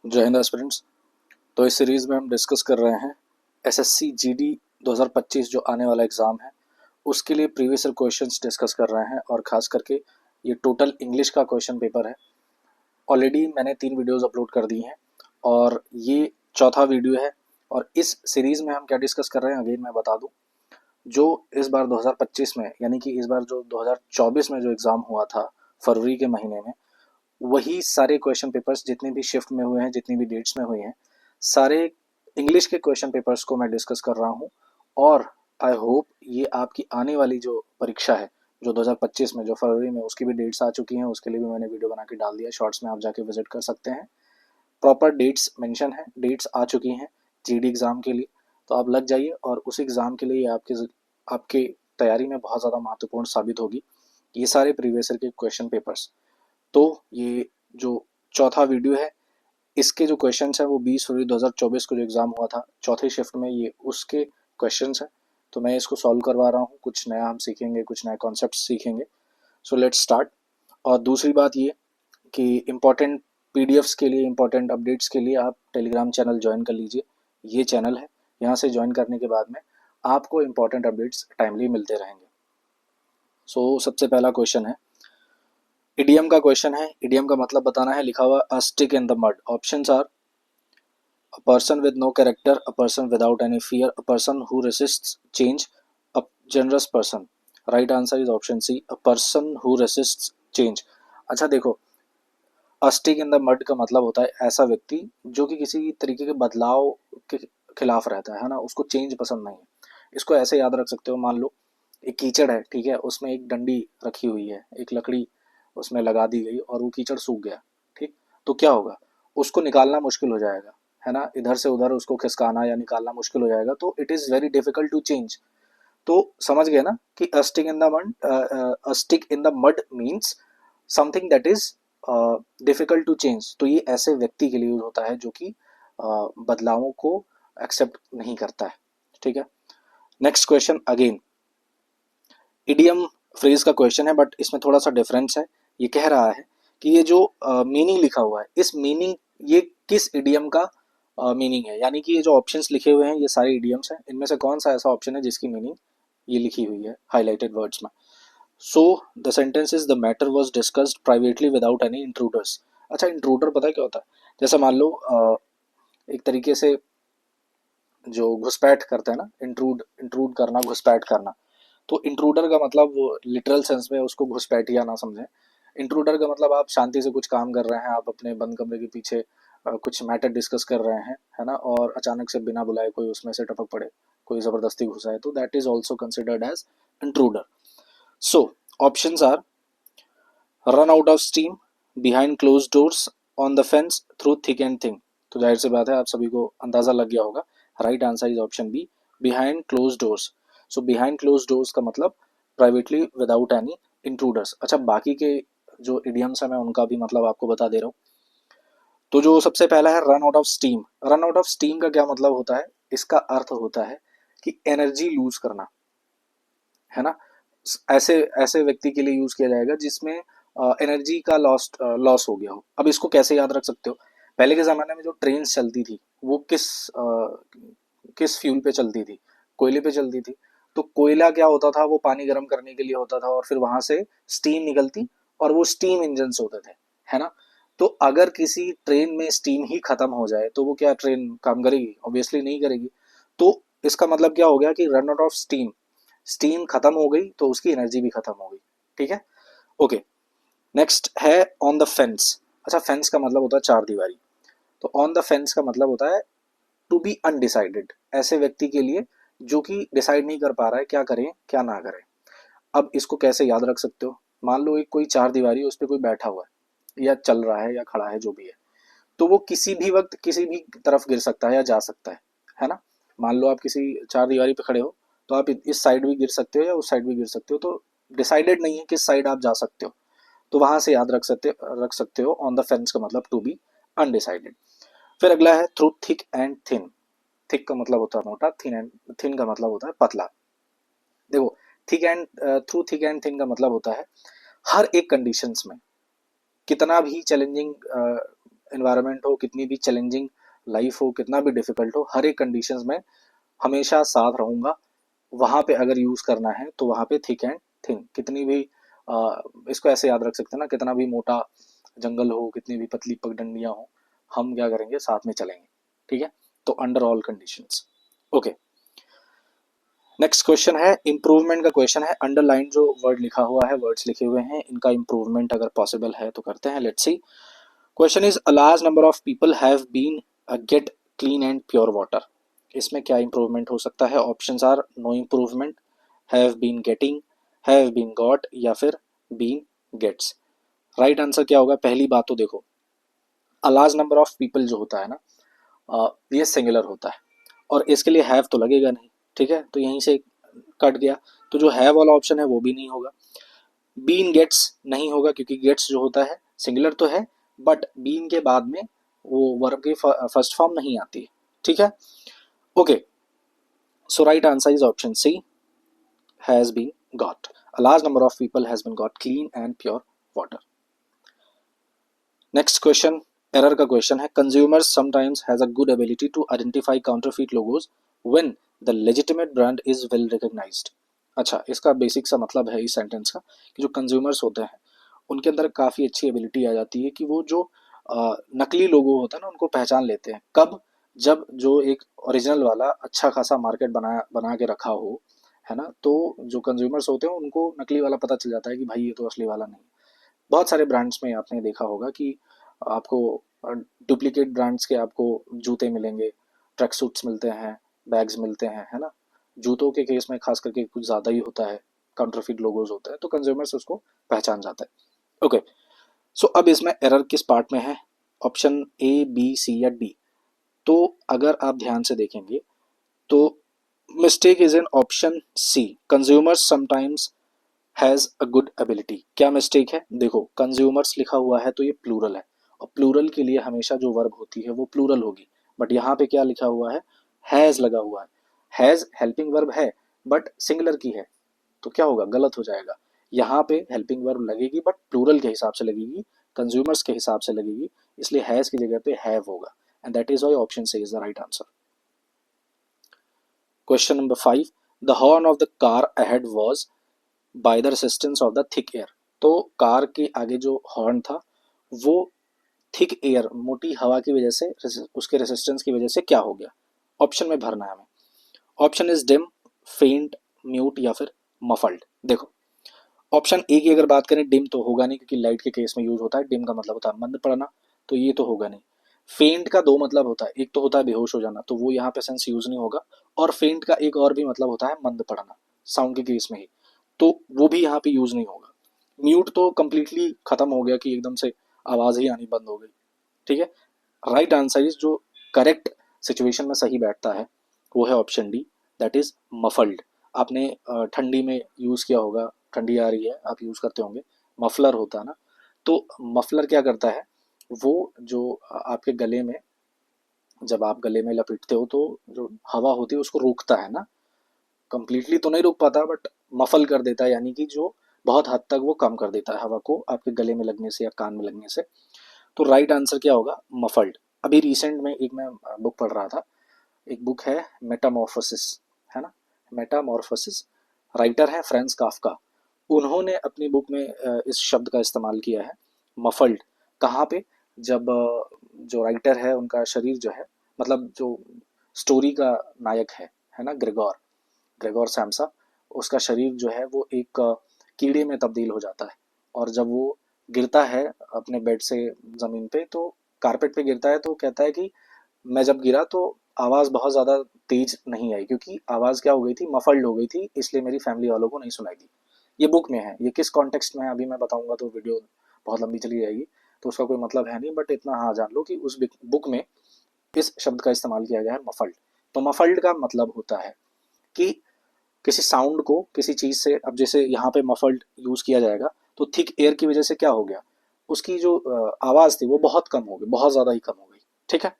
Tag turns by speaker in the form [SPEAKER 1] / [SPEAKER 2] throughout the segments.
[SPEAKER 1] जय हिंद एस्पिरेंट्स। तो इस सीरीज़ में हम डिस्कस कर रहे हैं एसएससी जीडी 2025 जो आने वाला एग्ज़ाम है उसके लिए प्रीवियस ईयर क्वेश्चंस डिस्कस कर रहे हैं और ख़ास करके ये टोटल इंग्लिश का क्वेश्चन पेपर है। ऑलरेडी मैंने 3 वीडियोस अपलोड कर दी हैं और ये चौथा वीडियो है। और इस सीरीज़ में हम क्या डिस्कस कर रहे हैं अगेन मैं बता दूं, जो इस बार 2025 में यानी कि इस बार जो 2024 में जो एग्ज़ाम हुआ था फरवरी के महीने में, वही सारे क्वेश्चन पेपर्स जितने भी शिफ्ट में हुए हैं, जितनी भी डेट्स में हुए हैं, सारे इंग्लिश के क्वेश्चन पेपर्स को मैं डिस्कस कर रहा हूँ। और आई होप ये आपकी आने वाली जो परीक्षा है जो 2025 में जो फरवरी में, उसकी भी डेट्स आ चुकी हैं, उसके लिए भी मैंने वीडियो बना के डाल दिया, शॉर्ट्स में आप जाके विजिट कर सकते हैं। प्रॉपर डेट्स मेंशन है, डेट्स आ चुकी हैं जीडी एग्ज़ाम के लिए, तो आप लग जाइए और उस एग्ज़ाम के लिए आपके आपके तैयारी में बहुत ज़्यादा महत्वपूर्ण साबित होगी ये सारे प्रीवियस ईयर के क्वेश्चन पेपर्स। तो ये जो चौथा वीडियो है, इसके जो क्वेश्चंस हैं वो 20 फरवरी 2024 को जो एग्ज़ाम हुआ था चौथे शिफ्ट में, ये उसके क्वेश्चंस हैं। तो मैं इसको सॉल्व करवा रहा हूँ, कुछ नया हम सीखेंगे, कुछ नए कॉन्सेप्ट सीखेंगे। So let's start. और दूसरी बात ये कि इम्पॉर्टेंट पीडीएफ्स के लिए, इम्पॉर्टेंट अपडेट्स के लिए आप टेलीग्राम चैनल ज्वाइन कर लीजिए। ये चैनल है, यहाँ से ज्वाइन करने के बाद में आपको इम्पॉर्टेंट अपडेट्स टाइमली मिलते रहेंगे। सो सबसे पहला क्वेश्चन है, इडियम का क्वेश्चन है। इडियम का मतलब बताना है, लिखा हुआ a stick in the mud. Options are a person with no character, a person without any fear, a person who resists change, a generous person. Right answer is option C, a person who resists change. अच्छा देखो, a stick in the mud का मतलब होता है ऐसा व्यक्ति जो कि किसी तरीके के बदलाव के खिलाफ रहता है ना, उसको चेंज पसंद नहीं है। इसको ऐसे याद रख सकते हो, मान लो एक कीचड़ है, ठीक है, उसमें एक डंडी रखी हुई है, एक लकड़ी उसमें लगा दी गई और वो कीचड़ सूख गया, ठीक, तो क्या होगा, उसको निकालना मुश्किल हो जाएगा, है ना, इधर से उधर उसको खिसकाना या निकालना मुश्किल हो जाएगा, तो it is very difficult to change. तो समझ गए ना कि a stick in the mud, a stick in the mud means something that is difficult to change. तो ये ऐसे व्यक्ति के लिए यूज होता है जो कि बदलावों को एक्सेप्ट नहीं करता है, ठीक है। Next question again idiom phrase का क्वेश्चन है, बट इसमें थोड़ा सा डिफरेंस है। ये कह रहा है कि ये जो मीनिंग लिखा हुआ है, इस मीनिंग, ये किस इडियम का मीनिंग है, यानी कि ये जो ऑप्शंस लिखे हुए हैं ये सारे इडियम्स हैं, इनमें से कौन सा ऐसा ऑप्शन है जिसकी मीनिंग ये लिखी हुई है हाईलाइटेड वर्ड्स में। So the sentence is the matter was discussed privately without any intruders. अच्छा, इंट्रूडर पता है क्या होता है? जैसे मान लो एक तरीके से जो घुसपैठ करते हैं ना, इंट्रूड इंट्रूड करना, घुसपैठ करना, तो इंट्रूडर का मतलब वो लिटरल सेंस में उसको घुसपैठिया ना समझें। इंट्रूडर का मतलब आप शांति से कुछ काम कर रहे हैं, आप अपने बंद कमरे के पीछे कुछ मैटर डिस्कस कर रहे हैं, है ना, और अचानक से बिना बुलाए कोई उसमें से टपक पड़े, कोई ज़बरदस्ती घुसा है, तो that is also considered as intruder. So options are run out of steam, behind close doors, on the fence, through thick and thin. तो जाहिर सी बात है आप सभी को अंदाजा लग गया होगा। Right answer is option B, behind close doors. So behind close doors का मतलब प्राइवेटली विदाउट एनी इंट्रूडर्स। अच्छा, बाकी के जो इडियम्स है मैं उनका भी मतलब आपको बता दे रहा हूँ। तो जो सबसे पहला है run out of steam. Run out of steam का क्या मतलब होता है? इसका अर्थ होता है कि एनर्जी लूज करना, है ना। ऐसे ऐसे व्यक्ति के लिए यूज किया जाएगा जिसमें एनर्जी का लॉस हो गया हो। अब इसको कैसे याद रख सकते हो? पहले के ज़माने में जो ट्रेन चलती थी वो किस फ्यूल पे चलती थी? कोयले पे चलती थी। तो कोयला क्या होता था, वो पानी गर्म करने के लिए होता था और फिर वहां से स्टीम निकलती और वो स्टीम इंजन होते थे, है ना। तो अगर किसी ट्रेन में स्टीम ही खत्म हो जाए तो वो क्या ट्रेन काम करेगी? ऑब्वियसली नहीं करेगी। तो इसका मतलब क्या हो गया कि run out of steam, steam खत्म हो गई तो उसकी एनर्जी भी खत्म हो गई, ठीक है। ओके, नेक्स्ट है ऑन द फेंस। अच्छा, फेंस का मतलब होता है चार दीवारी। तो ऑन द फेंस का मतलब होता है टू बी अनडिसाइडेड, ऐसे व्यक्ति के लिए जो कि डिसाइड नहीं कर पा रहा है क्या करें क्या ना करें। अब इसको कैसे याद रख सकते हो? मान लो एक कोई चार दीवारी, उस पर कोई बैठा हुआ है या चल रहा है या खड़ा है, जो भी है, तो वो किसी भी वक्त किसी भी तरफ गिर सकता है या जा सकता है ना। मान लो आप किसी चार दीवारी पे खड़े हो, तो आप इस साइड भी गिर सकते हो या उस साइड भी गिर सकते हो, तो डिसाइडेड नहीं है किस साइड आप जा सकते हो। तो वहां से याद रख सकते हो ऑन द फेंस का मतलब टू बी अनडिसाइडेड। फिर अगला है through thick and thin. Thick का मतलब होता है मोटा, थिन का मतलब होता है पतला। देखो, thick and through thick and thin का मतलब होता है हर एक कंडीशंस में, कितना भी चैलेंजिंग इन्वायरमेंट हो, कितनी भी चैलेंजिंग लाइफ हो, कितना भी डिफिकल्ट हो, हर एक कंडीशंस में हमेशा साथ रहूंगा। वहां पे अगर यूज करना है तो वहां पे थिक एंड थिन, कितनी भी इसको ऐसे याद रख सकते हैं ना, कितना भी मोटा जंगल हो, कितनी भी पतली पगडंडियां हो, हम क्या करेंगे, साथ में चलेंगे। ठीक है, तो under all conditions. Okay, next question है इंप्रूवमेंट का क्वेश्चन है। अंडरलाइन जो वर्ड लिखा हुआ है, वर्ड्स लिखे हुए हैं, इनका इंप्रूवमेंट अगर पॉसिबल है तो करते हैं। Let's see. Question is a large number of people have been get clean and pure water. इसमें क्या इंप्रूवमेंट हो सकता है? Options are no improvement, have been getting, have been got, या फिर बीन गेट्स। राइट आंसर क्या होगा? पहली बात तो देखो, अ लार्ज नंबर ऑफ पीपल जो होता है ना, ये सिंगुलर होता है और इसके लिए हैव तो लगेगा नहीं। ठीक है, तो यहीं से कट गया, तो जो हैव वाला ऑप्शन है वो भी नहीं होगा। बीन गेट्स नहीं होगा क्योंकि गेट्स जो होता है सिंगुलर तो है, बट बीन के बाद में वो वर्ब की फर्स्ट फॉर्म नहीं आती है। ठीक है, okay, so right answer is option C, has been got. A large number of people has been got clean and pure water. Next question error का क्वेश्चन है। Consumers sometimes has a good ability to identify counterfeit logos when the legitimate brand is well recognised. अच्छा, इसका basic सा मतलब है इस sentence का कि जो कंज्यूमर्स होते हैं उनके अंदर काफ़ी अच्छी एबिलिटी आ जाती है कि वो जो नकली लोगो होता है ना उनको पहचान लेते हैं। कब? जब जो एक ओरिजिनल वाला अच्छा खासा मार्केट बना के रखा हो, है ना, तो जो कंज्यूमर्स होते हैं उनको नकली वाला पता चल जाता है कि भाई ये तो असली वाला नहीं। बहुत सारे ब्रांड्स में आपने देखा होगा कि आपको डुप्लीकेट ब्रांड्स के आपको जूते मिलेंगे, ट्रैक सूट्स मिलते हैं, बैग्स मिलते हैं, है ना। जूतों के केस में खास करके कुछ ज़्यादा ही होता है, काउंटरफीट लोगोज होता है, तो कंज्यूमर्स उसको पहचान जाता है। ओके, सो अब इसमें एरर किस पार्ट में है? ऑप्शन ए, बी, सी या डी? तो अगर आप ध्यान से देखेंगे तो mistake is in option C, consumers sometimes has a good ability. क्या मिस्टेक है? देखो, कंज्यूमर्स लिखा हुआ है तो ये प्लूरल है और प्लूरल के लिए हमेशा जो वर्ब होती है वो प्लूरल होगी, बट यहाँ पे क्या लिखा हुआ है? हैज लगा हुआ है। हैज हेल्पिंग वर्ब है बट सिंगुलर की है, तो क्या होगा? गलत हो जाएगा। यहाँ पे हेल्पिंग वर्ब लगेगी बट प्लूरल के हिसाब से लगेगी, कंज्यूमर्स के हिसाब से लगेगी, इसलिए हैज की जगह पे हैव होगा, and that is why option C is the right answer. Question number 5, the horn of the car ahead was by the resistance of the thick air. तो कार के आगे जो हॉर्न था वो थिक एयर, मोटी हवा की वजह से, उसके रेसिस्टेंस की वजह से क्या हो गया? ऑप्शन में भरना है हमें। ऑप्शन इज डिम, फेंट, म्यूट या फिर मफल्ड। देखो, ऑप्शन ए की अगर बात करें, डिम तो होगा नहीं क्योंकि लाइट के केस में यूज होता है, डिम का मतलब होता है मंद पड़ना, तो ये तो होगा नहीं। फेंट का दो मतलब होता है, एक तो होता है बेहोश हो जाना, तो वो यहाँ पे सेंस यूज नहीं होगा, और फेंट का एक और भी मतलब होता है मंद पड़ना, साउंड के केस में ही, तो वो भी यहाँ पे यूज नहीं होगा। म्यूट तो कंप्लीटली खत्म हो गया कि एकदम से आवाज ही आनी बंद हो गई। ठीक है, राइट आंसर इज जो करेक्ट सिचुएशन में सही बैठता है वो है option D, that is muffled. आपने ठंडी में यूज किया होगा, ठंडी आ रही है आप यूज करते होंगे, मफलर होता है ना, तो मफलर क्या करता है, वो जो आपके गले में, जब आप गले में लपेटते हो तो जो हवा होती है उसको रोकता है ना, कंप्लीटली तो नहीं रोक पाता बट मफल कर देता है, यानी कि जो बहुत हद तक वो कम कर देता है हवा को आपके गले में लगने से या कान में लगने से। तो राइट आंसर क्या होगा? मफल्ड। अभी रिसेंट में एक मैं बुक पढ़ रहा था, एक बुक है मेटामॉर्फोसिस, है ना, मेटामॉर्फोसिस, राइटर है फ्रांज काफ्का। उन्होंने अपनी बुक में इस शब्द का इस्तेमाल किया है, मफल्ड। कहाँ पे? जब जो राइटर है उनका शरीर जो है, मतलब जो स्टोरी का नायक है ना, ग्रेगोर, ग्रेगोर सैम्सा, उसका शरीर जो है वो एक कीड़े में तब्दील हो जाता है, और जब वो गिरता है अपने बेड से ज़मीन पे, तो कारपेट पे गिरता है, तो कहता है कि मैं जब गिरा तो आवाज़ बहुत ज़्यादा तेज नहीं आई क्योंकि आवाज़ क्या हो गई थी, मफल्ड हो गई थी, इसलिए मेरी फैमिली वालों को नहीं सुनाई दी। ये बुक में है, ये किस कॉन्टेक्स्ट में है अभी मैं बताऊंगा तो वीडियो बहुत लंबी चली जाएगी, तो उसका कोई मतलब है नहीं, बट इतना हाँ जान लो कि उस बुक में इस शब्द का इस्तेमाल किया गया है, मफल्ड। तो मफल्ड का मतलब होता है कि किसी साउंड को किसी चीज से, अब जैसे यहाँ पे मफल्ड यूज किया जाएगा तो थिक एयर की वजह से क्या हो गया, उसकी जो आवाज थी वो बहुत कम हो गई, बहुत ज्यादा ही कम हो गई। ठीक है,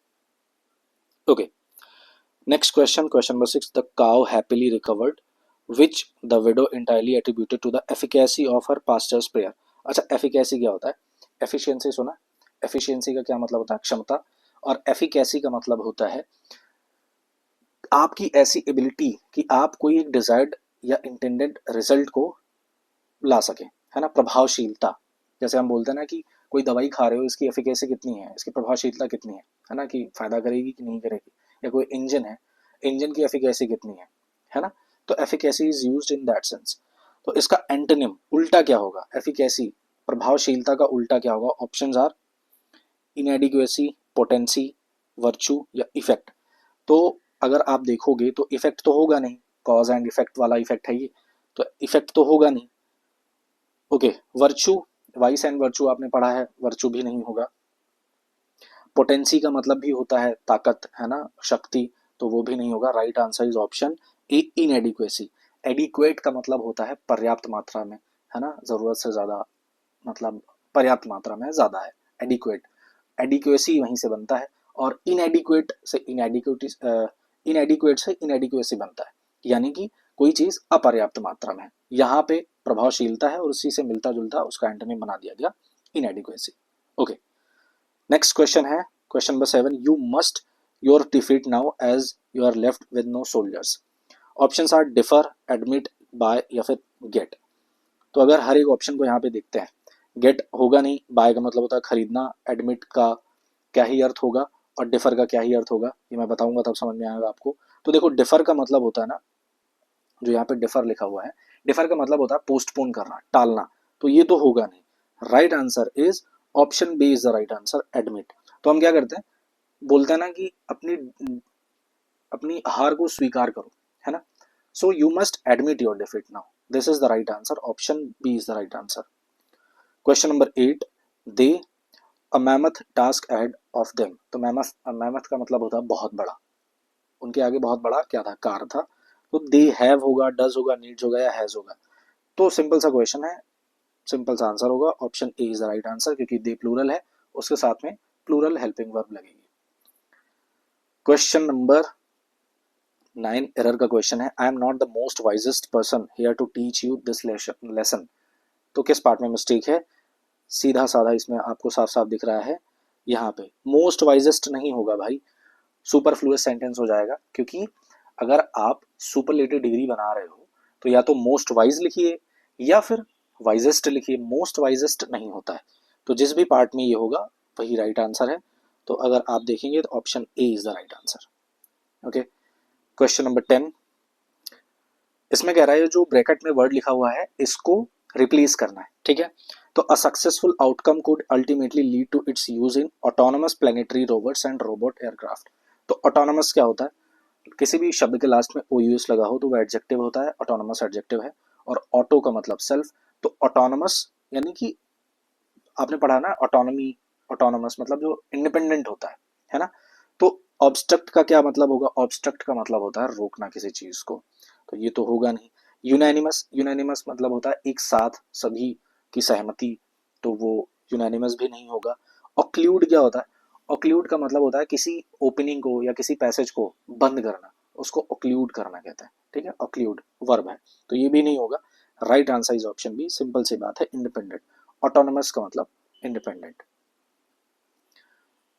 [SPEAKER 1] okay, next question, question number 6, the cow happily recovered which the widow entirely attributed to the efficacy of her pastor's prayer. अच्छा, एफिकेसी क्या होता है? एफिशिएंसी सुना? एफिशिएंसी का क्या मतलब होता है, क्षमता, और एफिकेसी का मतलब होता है आपकी ऐसी एबिलिटी कि आप कोई एक डिजायर्ड या इंटेंडेड रिजल्ट को ला सके, है ना। प्रभावशीलता, जैसे हम बोलते हैं ना कि कोई दवाई खा रहे हो, इसकी एफिकेसी कितनी है, इसकी प्रभावशीलता कितनी है ना, कि फायदा करेगी कि नहीं करेगी। या कोई इंजन है, इंजन की एफिकेसी कितनी है ना। तो efficacy is used in that sense. तो इसका एंटोनिम उल्टा क्या होगा, एफिकेसी प्रभावशीलता का उल्टा क्या होगा। Options are inadequacy, potency, virtue या इफेक्ट। तो अगर आप देखोगे तो इफेक्ट तो होगा नहीं, कॉज एंड इफेक्ट वाला इफेक्ट है ये, तो इफेक्ट तो होगा नहीं। Okay, virtue, vice and virtue आपने पढ़ा है, वर्चू भी नहीं होगा। पोटेंसी का मतलब भी होता है ताकत, है ना, शक्ति, तो वो भी नहीं होगा। Right answer is option A, inadequacy. Adequate का मतलब होता है पर्याप्त मात्रा में, है ना, जरूरत से ज्यादा, मतलब पर्याप्त मात्रा में ज्यादा है एडिक्वेट। एडिक्वेसी वहीं से बनता है, और इनएडिक्वेट से इनएडिक्वेट से इनएडिक्वेसी बनता है, यानी कि कोई चीज अपर्याप्त मात्रा में है। यहाँ पे प्रभावशीलता है और उसी से मिलता जुलता उसका एंटोनिम बना दिया गया इनएडिक्वेसी। ओके, नेक्स्ट क्वेश्चन है question number 7। You must your defeat now as you are left with no soldiers. Options are defer, admit, buy या फिर गेट। तो अगर हर एक ऑप्शन को यहाँ पे देखते हैं, गेट होगा नहीं, बाय का मतलब होता है खरीदना, एडमिट का क्या ही अर्थ होगा और डिफर का क्या ही अर्थ होगा, ये मैं बताऊंगा तब समझ में आएगा आपको। तो देखो, डिफर का मतलब होता है ना, जो यहाँ पे डिफर लिखा हुआ है, डिफर का मतलब होता है पोस्टपोन करना, टालना, तो ये तो होगा नहीं। Right answer is option B is the right answer, admit. तो हम क्या करते हैं, बोलते हैं ना कि अपनी अपनी हार को स्वीकार करो, है ना। So you must admit your defeat now, this is the right answer, option B is the right answer. Question number 8। They a mammoth task ahead of them. तो मैमथ का मतलब होता है बहुत बड़ा, उनके आगे बहुत बड़ा क्या था, कार था। तो दे हैव होगा, डज होगा, नीड्स होगा या हैज होगा। तो सिंपल सा क्वेश्चन है, सिंपल सा आंसर होगा, option A is the right answer, क्योंकि दे प्लूरल है, उसके साथ में प्लूरल हेल्पिंग वर्ब लगेगी। क्वेश्चन नंबर 9 एरर का क्वेश्चन है। I am not the most wisest person here to teach you this lesson. तो किस पार्ट में मिस्टेक है, सीधा साधा इसमें आपको साफ साफ दिख रहा है, यहाँ पे मोस्ट वाइजेस्ट नहीं होगा भाई, सुपरफ्लुअस सेंटेंस हो जाएगा। क्योंकि अगर आप सुपरलेटिव डिग्री बना रहे हो तो या तो मोस्ट वाइज लिखिए या फिर वाइजेस्ट लिखिए, मोस्ट वाइजेस्ट नहीं होता है। तो जिस भी पार्ट में ये होगा वही राइट आंसर है। तो अगर आप देखेंगे तो option A is the right answer. Okay, question number 10। इसमें कह रहा है जो ब्रैकेट में वर्ड लिखा हुआ है इसको रिप्लेस करना है, ठीक है। तो a successful outcome could ultimately lead to its use in autonomous planetary rovers and robot aircraft. तो ऑटोनोमस क्या होता है, किसी भी शब्द के लास्ट में ओ यूएस लगा हो तो वो एडजेक्टिव होता है, ऑटोनोमस एडजेक्टिव है। और ऑटो का मतलब सेल्फ, तो ऑटोनोमस यानी कि आपने पढ़ा ना ऑटोनॉमी, ऑटोनोमस मतलब जो इंडिपेंडेंट होता है ना। तो ऑब्स्ट्रक्ट का क्या मतलब होगा, ऑब्स्ट्रक्ट का मतलब होता है रोकना किसी चीज को, तो ये तो होगा नहीं। यूनानिमस, यूनानिमस मतलब होता है एक साथ सभी की सहमति, तो वो यूनानिमस भी नहीं होगा। ऑक्लूड क्या होता है, ऑक्लूड का मतलब होता है किसी ओपनिंग को या किसी पैसेज को बंद करना, उसको ऑक्लूड करना कहते हैं, ठीक है। ऑक्लूड वर्ब है, तो ये भी नहीं होगा। Right answer is option B, simple सी बात है, इंडिपेंडेंट। ऑटोनोमस का मतलब इंडिपेंडेंट।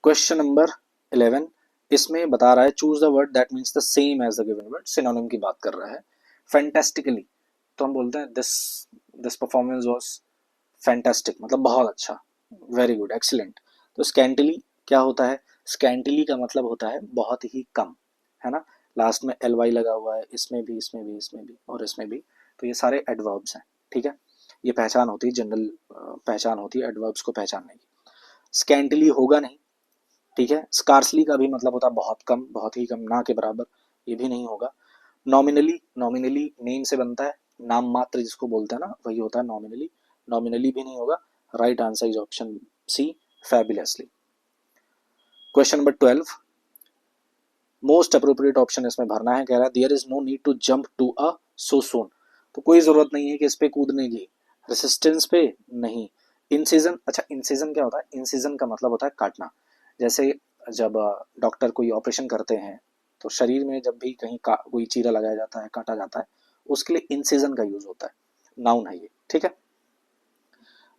[SPEAKER 1] Question number 11। इसमें बता रहा है choose the word that means the same as the given word, synonym की बात कर रहा है। फैंटास्टिकली, तो हम बोलते हैं this this performance was fantastic, मतलब बहुत अच्छा, वेरी गुड, एक्सीलेंट। तो स्कैंटिली क्या होता है, स्कैंटिली का मतलब होता है बहुत ही कम, है ना। लास्ट में एल वाई लगा हुआ है, इसमें भी, इसमें भी, इसमें भी और इसमें भी, तो ये सारे एडवर्ब्स हैं, ठीक है। ये पहचान होती है, जनरल पहचान होती है एडवर्ब्स को पहचानने की। स्कैंटिली होगा नहीं, ठीक है। स्कार्सली का भी मतलब होता है बहुत कम, बहुत ही कम, ना के बराबर, ये भी नहीं होगा। नॉमिनली, नॉमिनली नेम से बनता है, नाम मात्र जिसको बोलते हैं ना वही होता है नॉमिनली, नॉमिनली भी नहीं होगा। Right answer is option C, fabulously. Question number 12। Most appropriate option इसमें भरना है, कह रहा है there is no need to jump to a so soon. तो कोई जरूरत नहीं है कि इस पे कूदने की, रेसिस्टेंस पे नहीं। इन सीजन, अच्छा इन सीजन क्या होता है, इन सीजन का मतलब होता है काटना। जैसे जब डॉक्टर कोई ऑपरेशन करते हैं तो शरीर में जब भी कहीं कोई चीरा लगाया जाता है, काटा जाता है, उसके लिए इन सीजन का यूज होता है, नाउन है ये, ठीक है।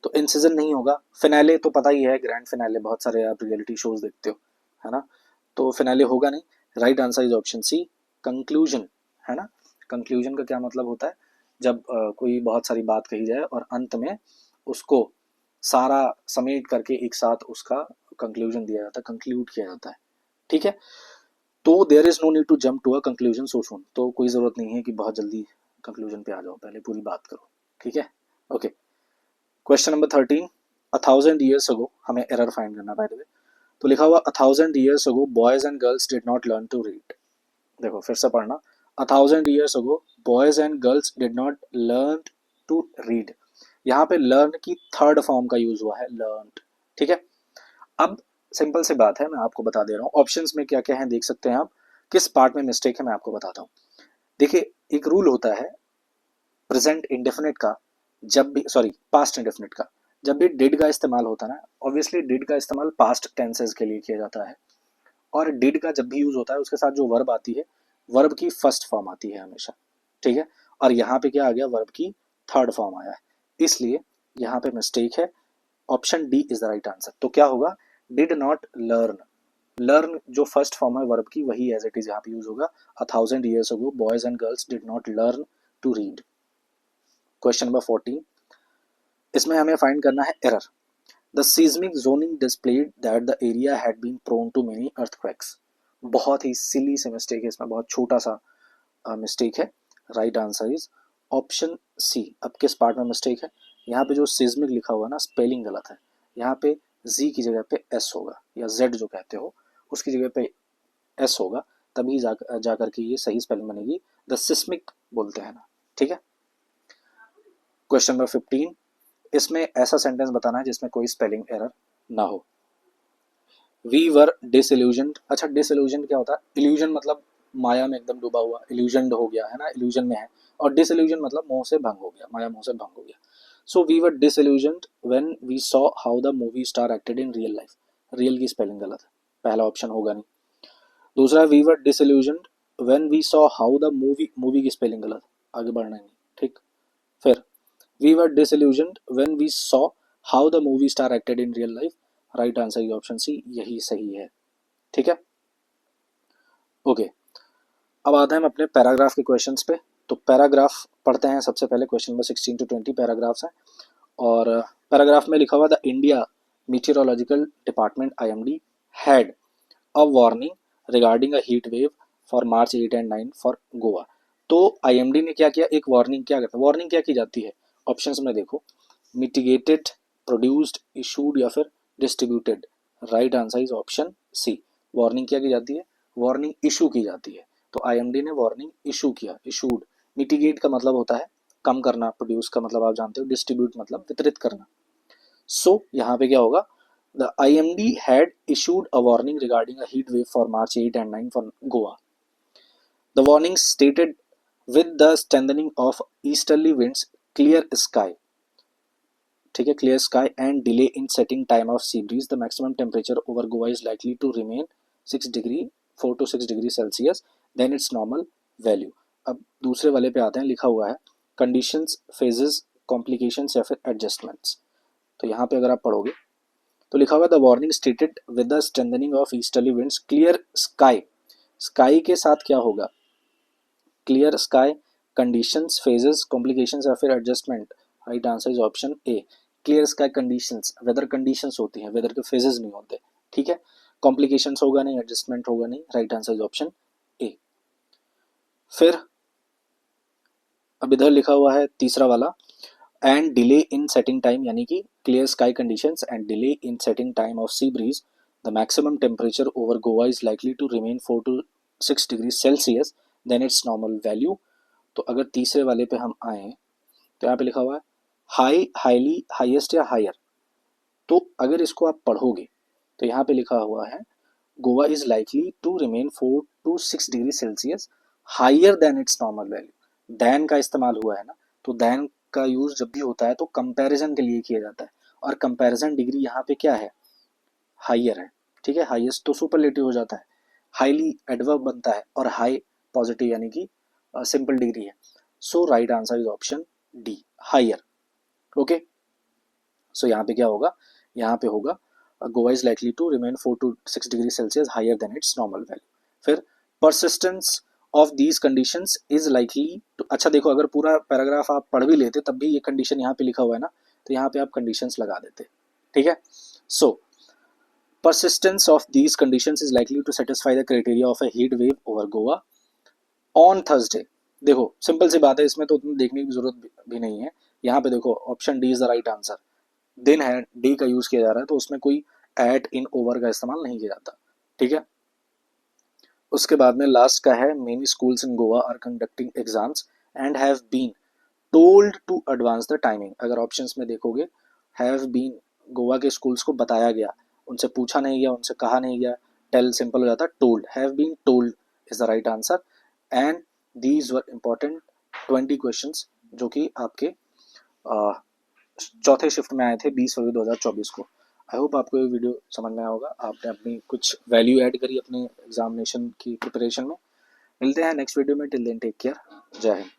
[SPEAKER 1] तो इन सीजन नहीं होगा। फिनाले तो पता ही है, ग्रैंड फिनाले, बहुत सारे आप रियलिटी शोज देखते हो, है ना, तो फिनाले होगा नहीं। Right answer is option C, conclusion, है ना। कंक्लूजन का क्या मतलब होता है, जब कोई बहुत सारी बात कही जाए और अंत में उसको सारा समेट करके एक साथ उसका कंक्लूजन दिया जाता है, कंक्लूड किया जाता है, ठीक है। तो there is no need to jump to a conclusion so soon, तो कोई ज़रूरत नहीं है कि बहुत जल्दी कंक्लूजन पे आ जाओ, पहले पूरी बात करो, ठीक है। Okay, question number 13, 1000 years ago, हमें एरर फाइंड करना बाय द वे। तो लिखा हुआ 1000 years ago boys and girls did not learn to read. देखो फिर से पढ़ना, 1000 years ago boys and girls did not learn to read. यहाँ पे लर्न की थर्ड फॉर्म का यूज हुआ है, लर्न, ठीक है। अब सिंपल सी बात है, मैं आपको बता दे रहा हूँ ऑप्शंस में क्या क्या है, देख सकते हैं आप। किस पार्ट में मिस्टेक है मैं आपको बताता हूँ। देखिए, एक रूल होता है प्रेजेंट इंडेफिनिट का, जब भी, सॉरी, पास्ट इंडेफिनिट का, जब भी डिड का इस्तेमाल होता है ना, ऑब्वियसली डिड का इस्तेमाल पास्ट टेंसेस के लिए किया जाता है, और डिड का जब भी यूज होता है उसके साथ जो वर्ब आती है, वर्ब की फर्स्ट फॉर्म आती है हमेशा, ठीक है। और यहाँ पे क्या आ गया, वर्ब की थर्ड फॉर्म आया है, इसलिए यहाँ पे मिस्टेक है। Option D is the right answer. तो क्या होगा, डिड नॉट लर्न, लर्न जो फर्स्ट फॉर्म है वर्ब की, वही एज इट इज यहाँ पे यूज होगा। 1000 years ago boys and girls did not learn to read. Question number 14, इसमें हमें फाइंड करना है error. The seismic zoning displayed that the area had been prone to many earthquakes। बहुत ही सिली से mistake है इसमें, बहुत छोटा सा मिस्टेक है। Right answer is option C. अब किस पार्ट में मिस्टेक है, यहाँ पे जो सिज्मिक लिखा हुआ है ना, स्पेलिंग गलत है। यहाँ पे जी की जगह पे एस होगा, या जेड जो कहते हो उसकी जगह पे एस होगा, तभी जा करके ये सही स्पेलिंग बनेगी। द सिस्मिक बोलते हैं ना, ठीक है। क्वेश्चन नंबर 15, इसमें ऐसा सेंटेंस बताना है जिसमें कोई स्पेलिंग एरर ना हो। We were disillusioned. अच्छा, डिसइल्यूजन क्या होता है, इल्यूजन मतलब माया में एकदम डूबा हुआ, इल्यूजनड हो गया है ना, इल्यूजन में है। और डिसइल्यूजन मतलब मोह से भंग हो गया, माया मोह से भंग हो गया। So we were disillusioned when we saw how the movie star acted in real life. Real की स्पेलिंग गलत है, पहला ऑप्शन होगा नहीं। दूसरा, we were disillusioned when we saw how the movie, movie की स्पेलिंग गलत, आगे बढ़ना नहीं, ठीक। फिर we were disillusioned when we saw how the movie star acted in real life. Right answer is option C, यही सही है, ठीक है। ओके, अब आते हैं हम अपने पैराग्राफ के क्वेश्चंस पे। तो पैराग्राफ पढ़ते हैं सबसे पहले, क्वेश्चन नंबर 16 to 20 पैराग्राफ्स हैं। और पैराग्राफ में लिखा हुआ, the India meteorological department IMD had a warning regarding a heat wave for March 8 and 9 for Goa. तो IMD ने क्या किया, एक वार्निंग, क्या करता है वार्निंग, क्या की जाती है, ऑप्शंस में देखो, मिटिगेटेड, प्रोड्यूस्ड, इशूड या फिर distributed. Right answer is option C. Warning क्या की जाती है, वार्निंग इशू की जाती है। तो IMD ने वार्निंग इशू किया, इशूड। मिटिगेट का मतलब होता है कम करना, प्रोड्यूस का मतलब आप जानते हो, डिस्ट्रीब्यूट मतलब वितरित करना। सो यहाँ पे क्या होगा, the IMD had issued a warning regarding a heat wave for March 8 and 9 for Goa. The warning stated, with the strengthening of easterly winds, clear sky, ठीक है, clear sky and delay in setting time of sea breeze, the maximum temperature over Goa is likely to remain 4 to 6 degree Celsius than its normal value। अब दूसरे वाले पे आते हैं, लिखा हुआ है कंडीशंस, फेजेस, कॉम्प्लिकेशंस या फिर एडजस्टमेंट्स। तो यहाँ पे अगर आप पढ़ोगे तो लिखा हुआ, the warning stated with the strengthening of easterly winds, clear sky. Sky के साथ क्या होगा, clear sky, conditions, phases, complications या फिर adjustment. Right answer is option A, clear sky conditions. Weather conditions होती हैं, वेदर के फेजेस नहीं होते, ठीक है। कॉम्प्लिकेशंस होगा नहीं, एडजस्टमेंट होगा नहीं। Right answer is option A. फिर अब इधर लिखा हुआ है तीसरा वाला, and delay in setting time, यानी कि clear sky conditions and delay in setting time of sea breeze, the maximum temperature over Goa is likely to remain 4 to 6 degree Celsius then its normal value. तो अगर तीसरे वाले पे हम आए तो यहाँ पे लिखा हुआ है हाई, हाईली, हाईएस्ट या हायर। तो अगर इसको आप पढ़ोगे तो यहाँ पे लिखा हुआ है Goa is likely to remain 4 to 6 degree Celsius higher than its normal value. Than का इस्तेमाल हुआ है ना, तो दैन का यूज जब भी होता है तो कंपैरिजन के लिए किया जाता है, और कंपैरिजन डिग्री यहाँ पे क्या है, हायर है, ठीक है। हाईएस्ट तो सुपरलेटिव हो जाता है, हाईली एडवर्ब बनता है, और हाई पॉजिटिव यानी कि सिंपल डिग्री है। So right answer is option D, higher. Okay, so यहाँ पे क्या होगा, यहाँ पे होगा Goa is likely to remain 4 to 6 degree Celsius higher than its normal value. फिर persistence of these conditions is likely to, अच्छा देखो अगर पूरा पैराग्राफ आप पढ़ भी लेते तब भी ये कंडीशन यहाँ पे लिखा हुआ है ना, तो यहाँ पे आप कंडीशंस लगा देते, ठीक है। सो persistence of these conditions is likely to satisfy the criteria of a heat wave over Goa on Thursday। देखो सिंपल सी बात है, इसमें तो उतनी देखने की जरूरत भी नहीं है। यहाँ पे देखो option D is the right answer, दिन है, डी का यूज किया जा रहा है, तो उसमें कोई एट इन ओवर का इस्तेमाल नहीं किया जाता, ठीक है। उसके बाद में लास्ट का है, many schools in Goa are conducting exams and have been told to advance the timing. अगर ऑप्शंस में देखोगे, हैव बीन, गोवा के स्कूल्स को बताया गया, उनसे पूछा नहीं गया, उनसे कहा नहीं गया, टेल सिंपल हो जाता, told, have been told is the right answer. And these were important 20 questions जो कि आपके चौथे शिफ्ट में आए थे 20 फरवरी 2024 को। आई होप आपको ये वीडियो समझ में आया होगा, आपने अपनी कुछ वैल्यू ऐड करी अपने एग्जामिनेशन की प्रिपरेशन में। मिलते हैं नेक्स्ट वीडियो में, टिल देन टेक केयर, जय हिंद।